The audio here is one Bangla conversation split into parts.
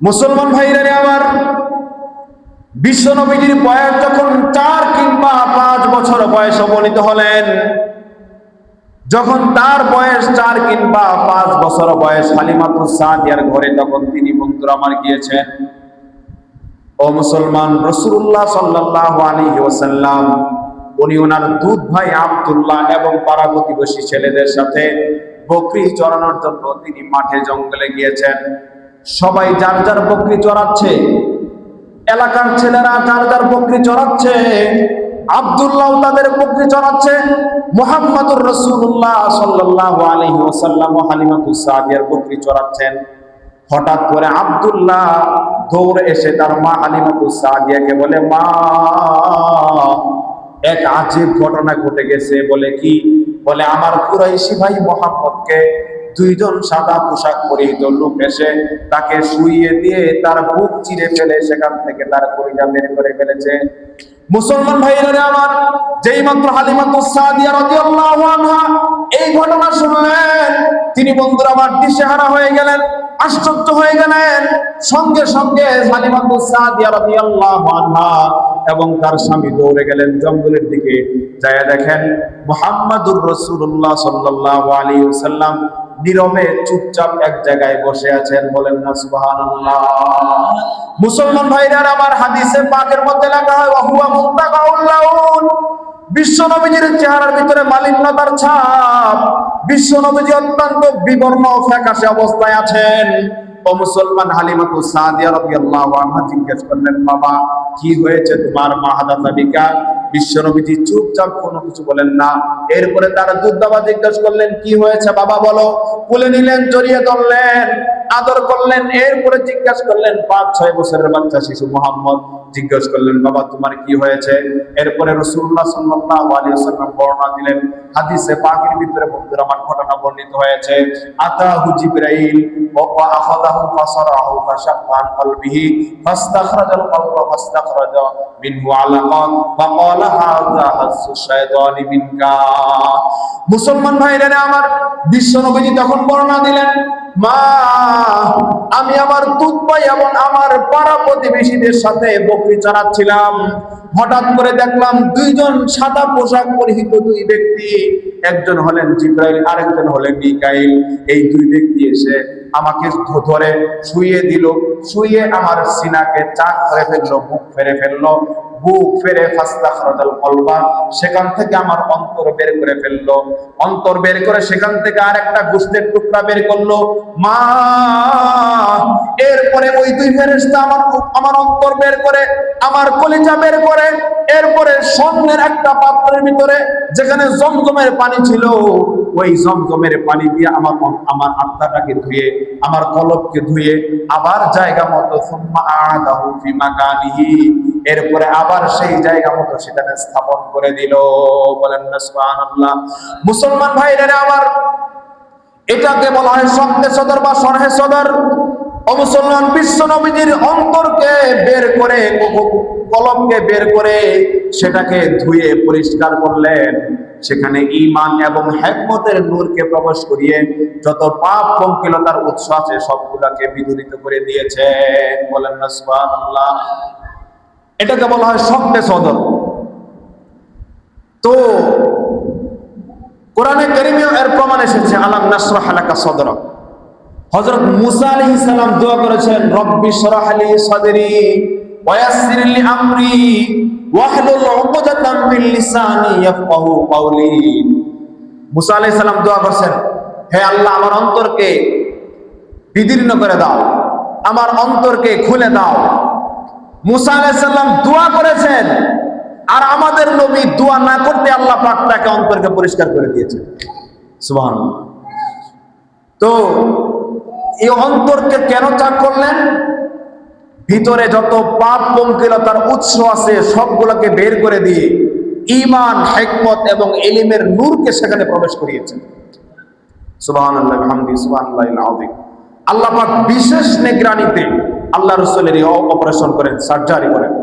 মুসলমান ভাইরা আমার, বিশ্ব নবীজির বয়স যখন 4 কিংবা 5 বছর বয়স উপনীত হলেন, যখন তার বয়স 4 কিংবা 5 বছর বয়স হালিমাতুস সাদিয়ার ঘরে, তখন তিনি বন্ধুরা আমার গিয়েছেন। ও মুসলমান, রাসূলুল্লাহ সাল্লাল্লাহু আলাইহি ওয়াসাল্লাম উনি ওনার দুধ ভাই আব্দুল্লাহ এবং পাড়া প্রতিবেশী ছেলেদের সাথে বকরি চড়ানোর জন্য তিনি মাঠে জঙ্গলে গিয়েছেন। সবাই যার যার বকরি চড়াচ্ছে, এলাকার ছেলেরা যার যার বকরি চড়াচ্ছে, আব্দুল্লাহ তাদের বকরি চড়াচ্ছে, মুহাম্মদুর রাসূলুল্লাহ সাল্লাল্লাহু আলাইহি ওয়াসাল্লাম হালিমাতুস সাদিয়ার বকরি চড়াচ্ছেন। হঠাৎ করে আব্দুল্লাহ দৌড়ে এসে তার মা হালিমাতুস সাদিয়াকে বলে, মা, এক আজীব ঘটনা ঘটে গেছে। বলে কি? বলে আমার কুরাইশি ভাই মুহাম্মদকে 2 জন সাদা পোশাক পরিহিত লোক এসে তাকে শুইয়ে দিয়ে তার বুক চিরে ফেলে সেখান থেকে তার কলিজা বের করে ফেলেছে। মুসলমান ভাইরা আমার, যেই মাত্র হালিমাতুস সাদিয়া রাদিয়াল্লাহু আনহা এই ঘটনা শুনলেন, তিনি বন্ধুরা আমার দিশেহারা হয়ে গেলেন, আশ্চর্য হয়ে গেলেন। সঙ্গে সঙ্গে হালিমাতুস সাদিয়া রাদিয়াল্লাহু আনহা এবং তার স্বামী দৌড়ে গেলেন জঙ্গলের দিকে। যায় দেখেন মুহাম্মদুর রাসূলুল্লাহ সাল্লাল্লাহু আলাইহি ওয়াসাল্লাম নীরবে চুপচাপ এক জায়গায় বসে আছেন। বলেন না সুবহানাল্লাহ। মুসলমান ভাইরা আমার, হাদিসে পাকের মধ্যে লেখা হয় ওয়াহুয়া মুনতাকাউল লাউন, বিশ্ব নবীজির চেহারার ভিতরে মালিন্যতার ছাপ। বিশ্ব নবীজি অত্যন্ত বিবর্ণ ফ্যাকাশে অবস্থায় আছেন। ও মুসলমান, হালিমাতুস সাদিয়া রাদিয়াল্লাহু আনহা জিজ্ঞেস করলেন, বাবা কি হয়েছে তোমার? মা হাদাতা বিকা। বিশ্ব নবীজি চুপচাপ কোনো কিছু বলেন না। এরপরে তার দুধ বাবা জিজ্ঞেস করলেন, কি হয়েছে বাবা বলো। কোলে নিলেন, জড়িয়ে ধরলেন, আদর করলেন। এরপরে জিজ্ঞেস করলেন 5-6 বছরের বাচ্চা শিশু মুহাম্মদ, জিজ্ঞেস করলেন, বাবা তোমার কি হয়েছে? এরপরে রাসূলুল্লাহ সাল্লাল্লাহু আলাইহি ওয়াসাল্লাম বর্ণনা দিলেন। হাদিসে পাকের ভিতরে বন্ধুরা আমার ঘটনা বর্ণিত হয়েছে। আতাহু জিবরাইল ওয়া আখাযাহু ফাসারাহু ফাশাক্কান কলবিহি ফাস্তাখরাজাল কলবা ফাস্তাখরাজা মিনহু আলাকান ফাকালা হাযা হাসসু শাইতানি মিনকা। মুসলমান ভাইরা আমার, বিশ্ব নবীজি তখন বর্ণনা দিলেন, মা, আমি আমার দুধ ভাই এবং আমার পাড়া প্রতিবেশীদের সাথে বকরি চড়াচ্ছিলাম। হঠাৎ করে দেখলাম 2 জন সাদা পোশাক পরিহিত 2 ব্যক্তি, একজন হলেন জিবরাইল, আরেকজন হলেন মিকাইল। এই 2 ব্যক্তি এসে আমাকে ধরে শুইয়ে দিল, শুইয়ে আমার সিনাকে চাক করে ফেললো, বুক ফেরে ফেললো। বুক ফেরে ফাস্তাখরাজাল কলবা, সেখান থেকে আমার অন্তর বের করে ফেললো। অন্তর বের করে সেখান থেকে আরেকটা গোশতের টুকরা বের করলো। মা, এরপরে ওই 2 ফেরেশতা আমার অন্তর বের করে, আমার কলিজা বের করে, এরপরে স্বর্ণের একটা পাত্রের ভিতরে যেখানে জমজমের পানি ছিল, ওই জমজমের পানি দিয়ে আমার আত্মাটাকে ধুয়ে, আমার কলবকে ধুয়ে আবার জায়গা মতো সুম্মা আদাহু ফি মাকানিহি, এরপরে আবার সেই জায়গা মতো সেখানে স্থাপন করে দিল। বলেন না সুবহানাল্লাহ। মুসলমান ভাইরা আমার, এটাকে বলা হয় শব্দে সদর বা সরহে সদর। ও মুসলমান, বিশ্ব নবীজির অন্তরকে বের করে, কলবকে বের করে সেটাকে ধুয়ে পরিষ্কার করলেন। সেখানে ঈমান এবং হিকমতের নূরকে প্রবেশ করিয়ে যত পাপ পঙ্কিলতার উৎস আছে সবগুলোকে বিদূরিত করে দিয়েছে। বলেন না সুবহানাল্লাহ। এটাকে বলা হয় শব্দে সদর। তো কোরআনে কারীমে এর প্রমাণ এসেছে, আলাম নাশরাহ লাকা সাদরাক। হযরত মুসা আলাইহিস সালাম দোয়া করেছেন, রব্বি শরাহ লি সাদরি ওয়া ইয়াসসির লি আমরি ওয়াহলুল উকদাতাম মিন লিসানি ইয়াফকাহু কওলি। মুসা আলাইহিস সালাম দোয়া করেছেন, হে আল্লাহ, আমার অন্তরকে বিদীর্ণ করে দাও, আমার অন্তরকে খুলে দাও। মুসা আলাইহিস সালাম দোয়া করেছেন, আর আমাদের নবী দোয়া না করতে আল্লাহ পাক তাকে অন্তরকে পরিষ্কার করে দিয়েছেন। সুবহানাল্লাহ। তো এই অন্তরকে কেন চাক করলেন? ভিতরে যত পাপ পঙ্কিলতার উৎস আছে সবগুলোকে বের করে দিয়ে ঈমান, হিকমত এবং ইলমের নূরকে সেখানে প্রবেশ করিয়েছেন। সুবহানাল্লাহ বিহামদিহি সুবহানাল্লাহিল আযীম। আল্লাহ পাক বিশেষ নিগরানিতে আল্লাহ রাসূলের এই অপারেশন করেন, সার্জারি করেন।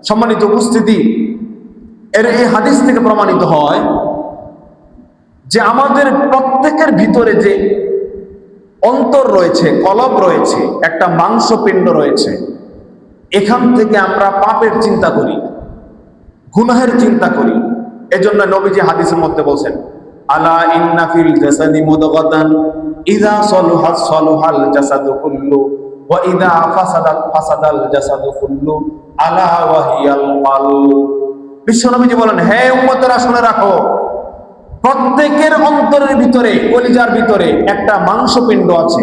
সম্মানিত উপস্থিতি, এই হাদিস থেকে প্রমাণিত হয় যে আমাদের প্রত্যেকের ভিতরে যে অন্তর রয়েছে, কলব রয়েছে, একটা মাংসপিণ্ড রয়েছে। এখান থেকে আমরা পাপের চিন্তা করি, গুনাহের চিন্তা করি। এজন্য নবীজি হাদিসের মধ্যে বলছেন, আলা ইন্না ফিল জাসাদি মুদগাতান ইযা সালুহাত সালুহাল জাসাদু কুল্লু ওয়া ইযা ফাসাদাত ফাসাদাল জাসাদু কুল্লু আলা ওয়া হিয়াল কলব। বিশ্বনবীজি বলেন, হে উম্মতেরা শুনে রাখো, প্রত্যেকের অন্তরের ভিতরে, কলিজার ভিতরে একটা মাংসপিণ্ড আছে।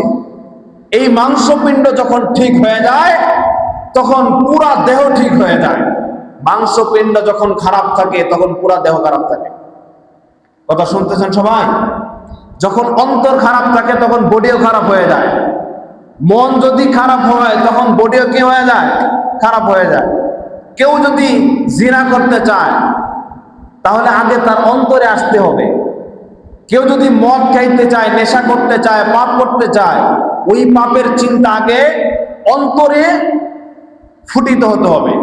এই মাংসপিণ্ড যখন ঠিক হয়ে যায় তখন পুরা দেহ ঠিক হয়ে যায়। মাংসপিণ্ড যখন খারাপ থাকে তখন পুরা দেহ খারাপ থাকে। কথা শুনতেছেন সবাই? যখন অন্তর খারাপ থাকে তখন বডিও খারাপ হয়ে যায়। মন যদি খারাপ হয় তখন বডিও কি হয়ে যায়? খারাপ হয়ে যায়। কেউ যদি জিনা করতে চায় তাহলে আগে তার অন্তরে আসতে হবে। কেউ যদি মদ খাইতে চায়, নেশা করতে চায়, পাপ করতে চায়, ওই পাপের চিন্তা আগে অন্তরে ফুটিত হতে হবে,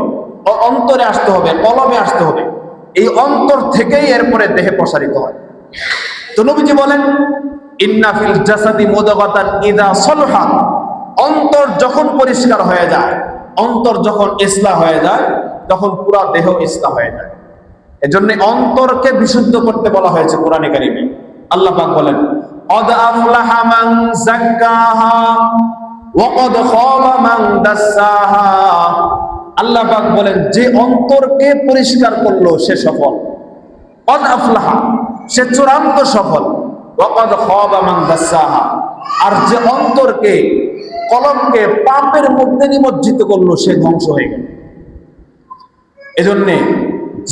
অন্তরে আসতে হবে, কলবে আসতে হবে। এই অন্তর থেকেই এরপরে দেহে প্রসারিত হয়। তো নবীজি বলেন, ইন্না ফিল জাসাদি মুদগাতান ইযা সালুহাত, অন্তর যখন পরিষ্কার হয়ে যায়, অন্তর যখন ইসলাহ হয়ে যায় তখন পুরা দেহ ইসলাহ হয়ে যায়। এজন্য অন্তরকে বিশুদ্ধ করতে বলা হয়েছে কোরআনে কারিমে। আল্লাহ পাক বলেন, ক্বাদ আফলাহা মান যাক্কাহা ওয়া ক্বাদ খাবা মান দাসসাহা। আল্লাহ পাক বলেন, যে অন্তরকে পরিষ্কার করলো সে সফল। ক্বাদ আফলাহা, সে চূড়ান্ত সফল। ওয়া ক্বাদ খাবা মান দাসসাহা, আর যে অন্তরকে, কলবকে পাপের মধ্যে নিমজ্জিত করলো সে ধ্বংস হয়ে গেল। এজন্যে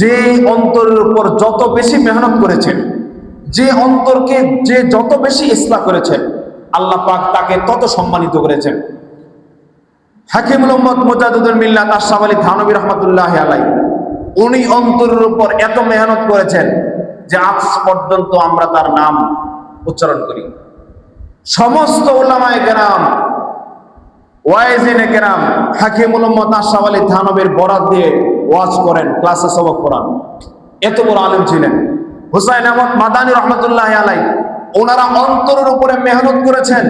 যে অন্তরের উপর যত বেশি মেহনত করেছেন, যে অন্তরকে যে যত বেশি ইসলাহ করেছেন, আল্লাহ পাক তাকে তত সম্মানিত করেছেন। হাকিমুল উম্মত মুজাদ্দিদুল মিল্লাত আশরাফ আলী থানভী রাহমাতুল্লাহি আলাইহি, উনি অন্তরের উপর এত মেহনত করেছেন যে আজ পর্যন্ত আমরা তার নাম উচ্চারণ করি। সমস্ত উলামায়ে কেরাম, ওয়াইজিনে কেরাম হাকিমুল উম্মত আশরাফ আলী থানভীর বরাত দিয়ে ওয়াজ করেন, ক্লাসে সবক পড়ান। এত বড় আলেম ছিলেন। হুসাইন আহমদ মাদানী রহমতুল্লাহি আলাইহি, ওনারা অন্তরের উপরে মেহনত করেছেন।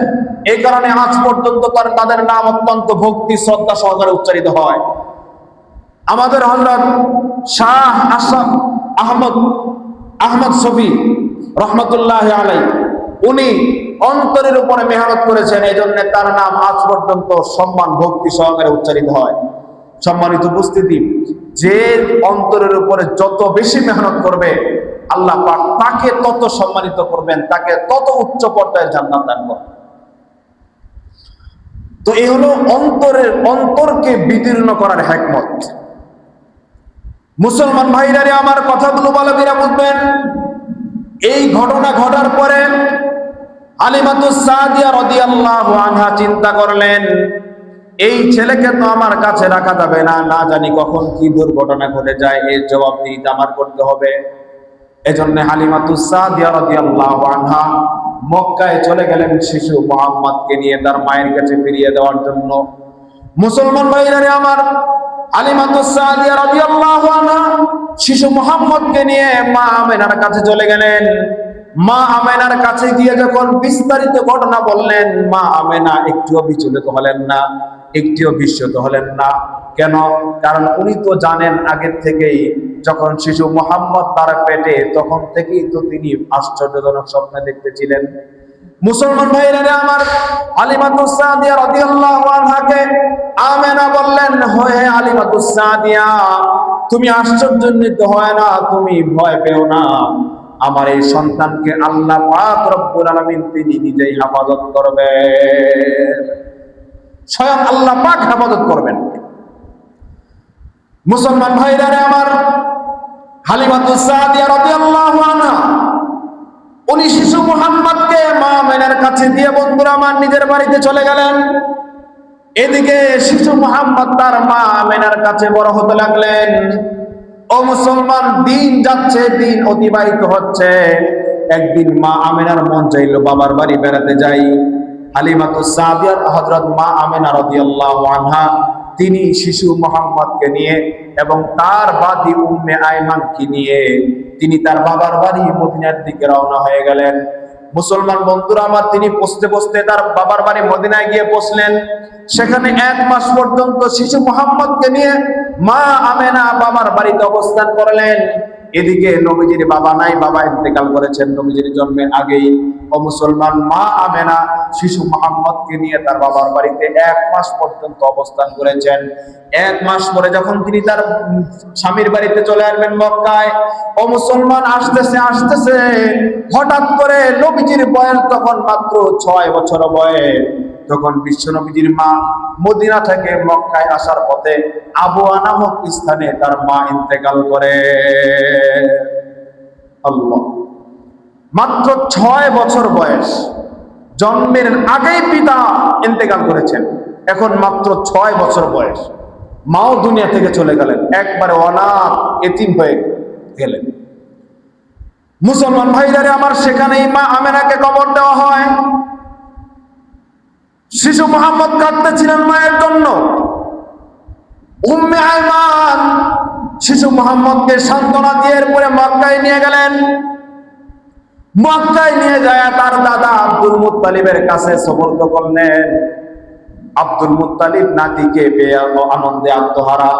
এই কারণে আজ পর্যন্ত তাদের নাম অত্যন্ত ভক্তি শ্রদ্ধা সহকারে উচ্চারিত হয়। আমাদের হযরত শাহ আশরাফ আহমদ শফি রহমতুল্লাহি আলাইহি, উনি অন্তরের উপরে মেহনত করেছেন, এই জন্য তার নাম আজ পর্যন্ত সম্মান ভক্তি সহকারে উচ্চারিত হয়। সম্মানিত উপস্থিতি, যে অন্তরের উপরে যত বেশি মেহনত করবে আল্লাহ পাক তাকে তত সম্মানিত করবেন, তাকে তত উচ্চ পর্যায়ের জান্নাত দান করবেন। তো এই হলো অন্তরকে বিদীর্ণ করার হিকমত। মুসলমান ভাইরা রে, আমার কথাগুলো ভালো করে বুঝবেন। এই ঘটনা ঘটার পরে হালিমাতুস সাদিয়া রাদিয়াল্লাহু আনহা চিন্তা করলেন, এই ছেলেকে তো আমার কাছে রাখা যাবে না, না জানি কখন কি দুর্ঘটনা ঘটে যায়, এর জবাবদিহিতা আমার করতে হবে। এজন্য হালিমাতুস সাদিয়া রাদিয়াল্লাহু আনহা মক্কায় চলে গেলেন শিশু মুহাম্মদকে নিয়ে তার মায়ের কাছে ফিরিয়ে দেওয়ার জন্য। মুসলমান ভাইরা রে আমার, হালিমাতুস সাদিয়া রাদিয়াল্লাহু আনহা শিশু মুহাম্মদকে নিয়ে মা আমেনার কাছে চলে গেলেন। মা আমেনার কাছে গিয়ে যখন বিস্তারিত ঘটনা বললেন, মা আমেনা একটুও বিচলিত হলেন না, একটুও বিস্মিত হলেন না। কেন? কারণ উনি তো জানেন আগের থেকেই, যখন শিশু মুহাম্মদ তার পেটে তখন থেকেই তো তিনি আশ্চর্যজনক স্বপ্ন দেখতেছিলেন। মুসলমান ভাইরা আমার, হালিমাতুস সাদিয়া রাদিয়াল্লাহু আনহাকে আমেনা বললেন, হে হালিমাতুস সাদিয়া, তুমি আশ্চর্যান্বিত হয় না, তুমি ভয় পেও না। আমার এই সন্তানকে আল্লাহ পাক রব্বুল আলামিন তিনি নিজেই হেফাজত করবেন, স্বয়ং আল্লাহ পাক হেফাজত করবেন। মুসলমান ভাইরা আমার, হালিমাতুস সাদিয়া রাদিয়াল্লাহু আনহা উনি শিশু মুহাম্মদকে মা আমেনার কাছে দিয়ে বন্ধুরা আমার নিজের বাড়িতে চলে গেলেন। এদিকে শিশু মুহাম্মদ তার মা আমেনার কাছে বড় হতে লাগলেন। ও মুসলমান, দিন যাচ্ছে, দিন অতিবাহিত হচ্ছে। একদিন মা আমেনার মন চাইল বাবার বাড়ি বেড়াতে যাই। হালিমাতুস সাদিয়া হযরত মা আমেনা রাদিয়াল্লাহু আনহা তিনি শিশু মুহাম্মদকে নিয়ে এবং তার বাদী উম্মে আয়মানকে নিয়ে তিনি তার বাবার বাড়ি মদিনার দিকে রওনা হয়ে গেলেন। মুসলমান বন্ধুরা আমার, তিনি বসতে বসতে তার বাবার বাড়ি মদিনায় গিয়ে বসলেন। সেখানে 1 মাস পর্যন্ত শিশু মুহাম্মদকে নিয়ে মা আমেনা বাবার বাড়িতে অবস্থান করলেন। এদিকে নবীজির বাবা নাই, বাবা ইন্তেকাল করেছেন নবীজির জন্মের আগেই। ও মুসলমান, মা আমেনা শিশু মুহাম্মদকে নিয়ে তার বাবার বাড়িতে 1 মাস পর্যন্ত অবস্থান করেছেন। 1 মাস পরে যখন তিনি তার স্বামীর বাড়িতে চলে আসবেন মক্কায়, ও মুসলমান, আসতেছে আসতেছে হঠাৎ করে নবীজির বয়স তখন মাত্র 6 বছর বয়স। তখন বিশ্ব নবীজির মা মদিনা থেকে মক্কায় আসার পথে আবওয়া নামক স্থানে তার মা ইন্তেকাল করে। আল্লাহ, মাত্র 6 বছর বয়স, জন্মের আগেই পিতা ইন্তেকাল করেছেন, এখন মাত্র 6 বছর বয়স, মাও দুনিয়া থেকে চলে গেলেন, একবারে অনাথ এতিম হয়ে গেলেন। মুসলমান ভাইরা আমার, সেখানেই মা আমেনাকে কবর দেওয়া হয়। শিশু মুহাম্মদ কাঁদতেছিলেন মায়ের জন্য। উম্মে আয়মান শিশু মুহাম্মদকে সান্ত্বনা দিয়ে এরপরে মক্কায় নিয়ে গেলেন। মক্কায় নিয়ে যায় তার দাদা আব্দুল মুত্তালিবের কাছে সুপর্দ করলেন। আব্দুল মুত্তালিব নাতিকে পেয়ে আনন্দে আত্মহারা।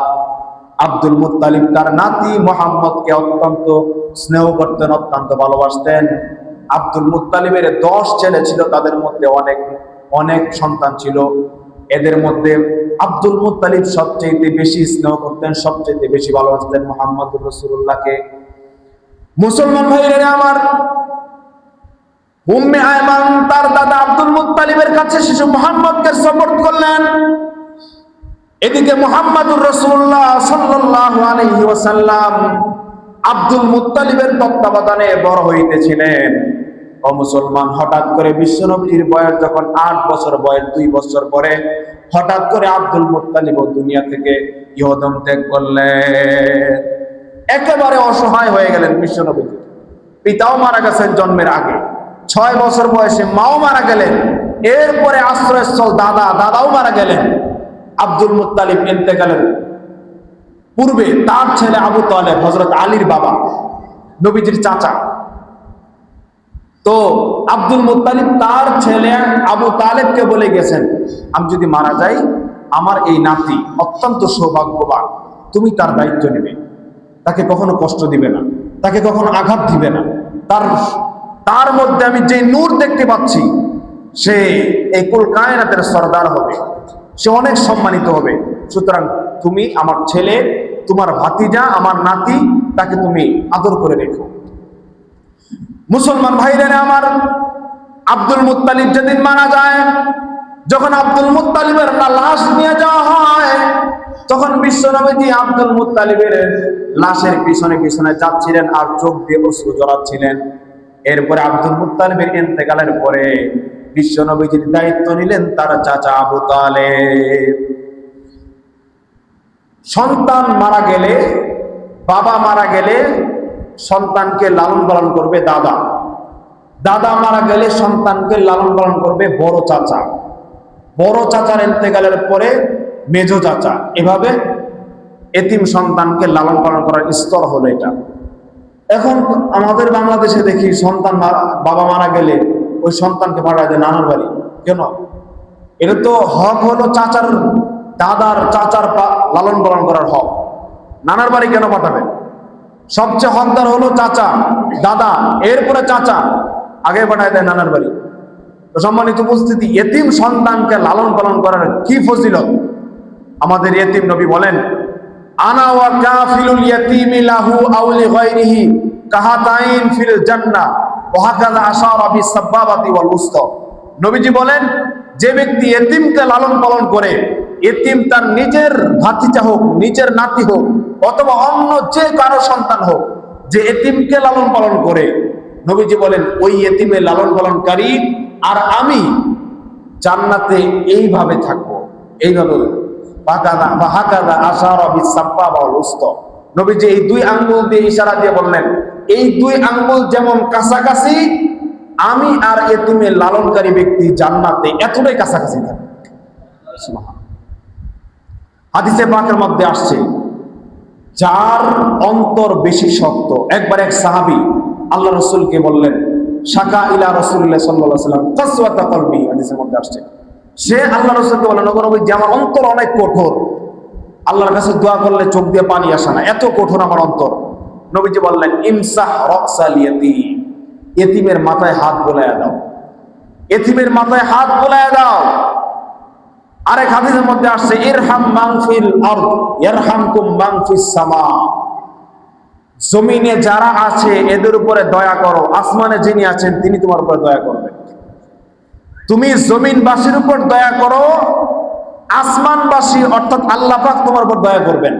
আব্দুল মুত্তালিব তার নাতি মুহাম্মদকে অত্যন্ত স্নেহ করতেন, অত্যন্ত ভালোবাসতেন। আব্দুল মুত্তালিবের 10 ছেলে ছিল, তাদের মধ্যে অনেক সন্তান ছিল। এদের মধ্যে আব্দুল মুত্তালিব সবচেয়ে বেশি স্নেহ করতেন, সবচেয়ে বেশি ভালোবাসতেন মুহাম্মদুর রাসূলুল্লাহকে। মুসলমান ভাইরা আমার, উম্মে আয়মান তার দাদা আব্দুল মুত্তালিবের কাছে শিশু মুহাম্মদকে সুপর্দ করলেন। এদিকে মুহাম্মদুর রাসূলুল্লাহ সাল্লাল্লাহু আলাইহি ওয়াসাল্লাম আব্দুল মুত্তালিবের তত্ত্বাবধানে বড় হইতেছিলেন। ও মুসলমান, হঠাৎ করে বিশ্বনবীর বয়স যখন 8 বছর বয়স, 2 বছর পরে হঠাৎ করে আব্দুল মুত্তালিব দুনিয়া থেকে ইহদম ত্যাগ করলেন। একেবারে অসহায় হয়ে গেলেন বিশ্বনবী। পিতাও মারা গেছেন জন্মের আগে, 6 বছর বয়সে মাও মারা গেলেন, এরপরে আশ্রয়স্থল দাদাও মারা গেলেন। আব্দুল মুত্তালিব ইন্তেকালের পূর্বে তার ছেলে আবু তালেব, হযরত আলীর বাবা, নবীজির চাচা, তো আব্দুল মুত্তালিব তার ছেলে আবু তালেবকে বলে গেছেন, আমি যদি মারা যাই, আমার এই নাতি অত্যন্ত সৌভাগ্যবান, তুমি তার দায়িত্ব নেবে, তাকে কখনো কষ্ট দিবে না, তাকে কখনো আঘাত দিবে না, তার মধ্যে আমি যে নূর দেখতে পাচ্ছি, সে এই কুল কায়নাতের সরদার হবে, সে অনেক সম্মানিত হবে। সুতরাং তুমি আমার ছেলে, তোমার ভাতিজা, আমার নাতি, তাকে তুমি আদর করে রেখো। মুসলমান ভাইরা আমার, আব্দুল মুত্তালিব যেদিন মারা যায়, যখন আব্দুল মুত্তালিবের লাশ নিয়ে যাওয়া হয়, তখন বিশ্বনবী আব্দুল মুত্তালিবের লাশের পিছনে পিছনে যাচ্ছিলেন আর চোখ দিয়ে অশ্রু জড়াচ্ছিলেন। এরপরে আব্দুল মুত্তালিবের ইন্তেকালের পরে বিশ্বনবীর দায়িত্ব নিলেন তার চাচা আবু তালেব। সন্তান মারা গেলে, বাবা মারা গেলে সন্তানকে লালন পালন করবে দাদা, দাদা মারা গেলে সন্তানকে লালন পালন করবে বড় চাচা, বড় চাচার ইন্তেকালের পরে মেজো চাচা। এভাবে এতিম সন্তানকে লালন পালন করার স্তর হলো এটা। এখন আমাদের বাংলাদেশে দেখি সন্তান বাবা মারা গেলে ওই সন্তানকে পাঠায় দেয় নানার বাড়ি। কেন? এটা তো হক হলো চাচার, দাদার, চাচার লালন পালন করার হক। নানার বাড়ি কেন পাঠাবে? সবচেয়ে হকদার হলো চাচা, দাদা, এরপরে চাচা, আগে পাঠায় দেয় নানার বাড়ি। তো সম্মানিত উপস্থিতি, এতিম সন্তানকে লালন পালন করার কি ফজিলত! আমাদের এতিম নবী বলেন, আনা ওয়া কাফিলুল ইয়াতীমি লাহু আও লিগাইরিহি কাহাতাইন ফিল জান্নাহ ওয়া হাকাযা আশারা বিসাবাবাতি ওয়াল উসতা। নবীজি বলেন, যে ব্যক্তি এতিমকে লালন পালন করে, এতিম তার নিজের ভাতিজা হোক, নিজের নাতি হোক, অথবা অন্য যে কারো সন্তান হোক, যে এতিমকে লালন পালন করে, নবীজি বলেন ওই এতিমের লালন পালনকারী আর আমি জান্নাতে এইভাবে থাকবো, এইভাবে। নবীজি এই 2 আঙ্গুল দিয়ে ইশারা দিয়ে বললেন, এই 2 আঙ্গুল যেমন কাছাকাছি, আমি আর এতিমের লালনকারী ব্যক্তি জান্নাতে এতটাই কাছাকাছি থাকবে। হাদিসে পাকের মধ্যে আসছে, যার অন্তর বেশি শক্ত। একবার এক সাহাবী আল্লাহ রাসূলকে বললেন, শাকা ইলা রাসূলুল্লাহ সাল্লাল্লাহু আলাইহি ওয়াসাল্লাম কাসওয়াতা কলবি, হাদিসের মধ্যে আসছে। সে আল্লাহ রাসূলকে বলে, নবী যে আমার অন্তর অনেক কঠোর, আল্লাহর কাছে দোয়া করলে চোখ দিয়ে পানি আসে না, এত কঠোর আমার অন্তর। নবীজি বললেন, ইমসাহ রাসাল ইয়াতীম, এতিমের মাথায় হাত বোলায়া দাও, এতিমের মাথায় হাত বোলায়া দাও। আরেক হাদিসের মধ্যে আসছে, ইরহাম মান ফিল আরদ ইয়ারহামকুম মান ফিস সামা, জমিনে যারা আছে এদের উপরে দয়া করো, আসমানে যিনি আছেন তিনি তোমার উপর দয়া করবেন। তুমি জমিনবাসীর উপর দয়া করো, আসমানবাসী অর্থাৎ আল্লাহ পাক তোমার উপর দয়া করবেন।